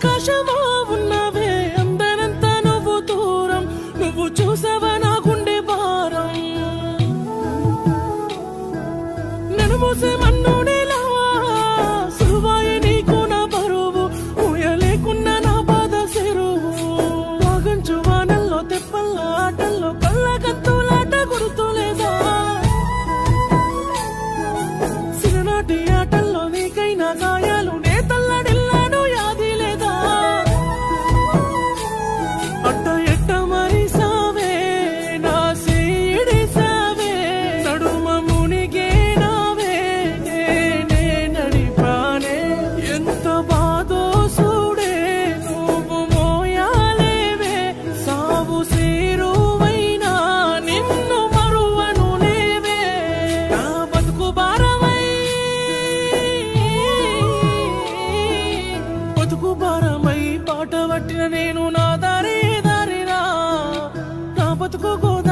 ఆకాశమో ఉన్నవే అందరంత నువ్వు దూరం నువ్వు చూసావా నా గుండె భారం నన్ను మోసే మన్నునేలా సులువాయి నీకు నా బరువు ఊయలేకున్నా నా బాధ సెరువు వాగంచు వానల్లో తెప్పల్ల ఆటల్లో కళ్ళ కత్తులాట గుర్తులేదా సిరనాటి ఆటల్లో నీకైనా గాయాలు నే తల్లడిల్లాను యాది లేదా అట్ట ఎట్ట మరి సావే నా సీడి సావే నడుమ మునిగే నావే నే నడిపానే ఎంత బాధో సూడే నువ్వు మోయాలేవే సావు సేరువైనా నిన్ను మరువను లేవే నా బతుకు భారమై బతుకు భారమై పాట పట్టిన నేను నా దారిరా నా బతుకు గోదా